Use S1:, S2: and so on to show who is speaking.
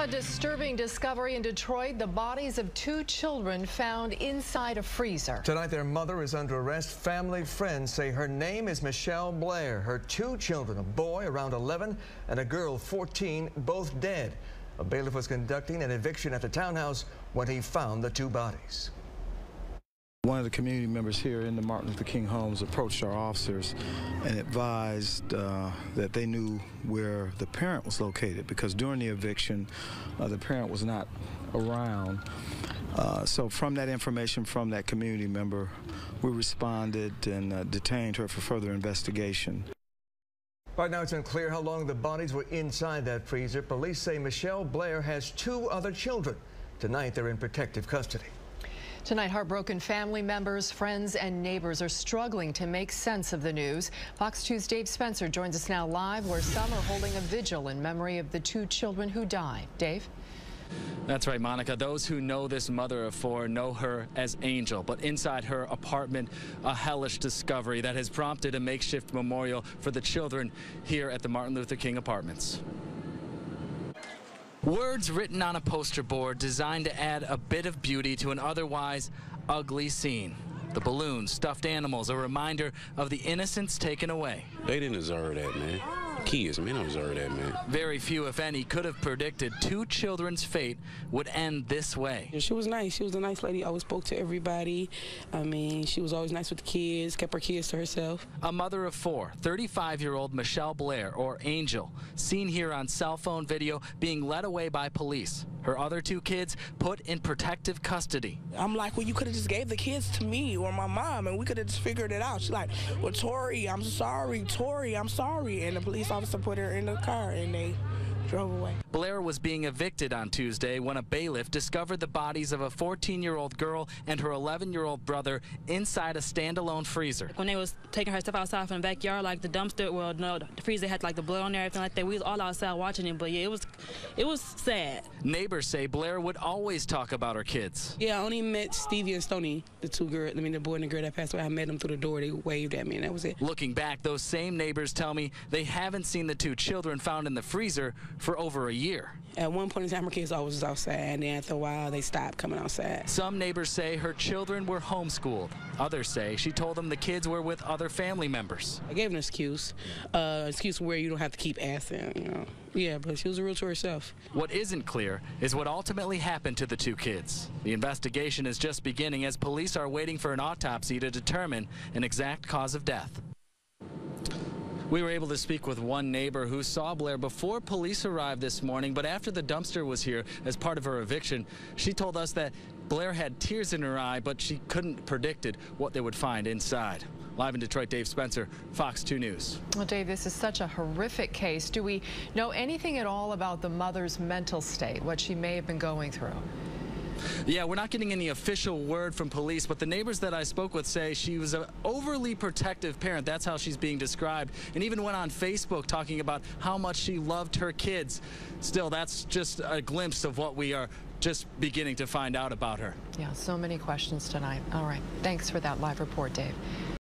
S1: A disturbing discovery in Detroit, the bodies of two children found inside a freezer.
S2: Tonight, their mother is under arrest. Family friends say her name is Michelle Blair. Her two children, a boy around 11 and a girl 14, both dead. A bailiff was conducting an eviction at the townhouse when he found the two bodies.
S3: One of the community members here in the Martin Luther King homes approached our officers and advised that they knew where the parent was located, because during the eviction, the parent was not around. So from that information from that community member, we responded and detained her for further investigation.
S2: Right now, it's unclear how long the bodies were inside that freezer. Police say Michelle Blair has two other children. Tonight, they're in protective custody.
S1: Tonight, heartbroken family members, friends, and neighbors are struggling to make sense of the news. Fox 2's Dave Spencer joins us now live, where some are holding a vigil in memory of the two children who died. Dave?
S4: That's right, Monica. Those who know this mother of four know her as Angel, but inside her apartment, a hellish discovery that has prompted a makeshift memorial for the children here at the Martin Luther King Apartments. Words written on a poster board designed to add a bit of beauty to an otherwise ugly scene. The balloons, stuffed animals, a reminder of the innocence taken away.
S5: They didn't deserve that, man. Kids, man, don't deserve that, man.
S4: Very few, if any, could have predicted two children's fate would end this way.
S6: She was nice. She was a nice lady. Always spoke to everybody. I mean, she was always nice with the kids, kept her kids to herself.
S4: A mother of four, 35-year-old Michelle Blair, or Angel, seen here on cell phone video being led away by police. Her other two kids put in protective custody.
S7: I'm like, well, you could have just gave the kids to me or my mom, and we could have just figured it out. She's like, well, Tori, I'm sorry. Tori, I'm sorry. And the police officer put her in the car, and they drove away.
S4: Blair was being evicted on Tuesday when a bailiff discovered the bodies of a 14-year-old girl and her 11-year-old brother inside a standalone freezer.
S8: When they was taking her stuff outside from the backyard, like the dumpster, well, no, the freezer had like the blood on there, everything like that. We was all outside watching it, but yeah, it was sad.
S4: Neighbors say Blair would always talk about her kids.
S6: Yeah, I only met Stevie and Stoney, the two girls. I mean, the boy and the girl that passed away. I met them through the door. They waved at me, and that was it.
S4: Looking back, those same neighbors tell me they haven't seen the two children found in the freezer for over a year.
S6: At one point in time, her kids always was outside, and then after a while, they stopped coming outside.
S4: Some neighbors say her children were homeschooled. Others say she told them the kids were with other family members.
S6: I gave an excuse where you don't have to keep asking, you know. Yeah, but she was real to herself.
S4: What isn't clear is what ultimately happened to the two kids. The investigation is just beginning as police are waiting for an autopsy to determine an exact cause of death. We were able to speak with one neighbor who saw Blair before police arrived this morning, but after the dumpster was here as part of her eviction, she told us that Blair had tears in her eye, but she couldn't predicted what they would find inside. Live in Detroit, Dave Spencer, Fox 2 News.
S1: Well, Dave, this is such a horrific case. Do we know anything at all about the mother's mental state, what she may have been going through?
S4: Yeah, we're not getting any official word from police, but the neighbors that I spoke with say she was an overly protective parent. That's how she's being described, and even went on Facebook talking about how much she loved her kids. Still, that's just a glimpse of what we are just beginning to find out about her.
S1: Yeah, so many questions tonight. All right, thanks for that live report, Dave.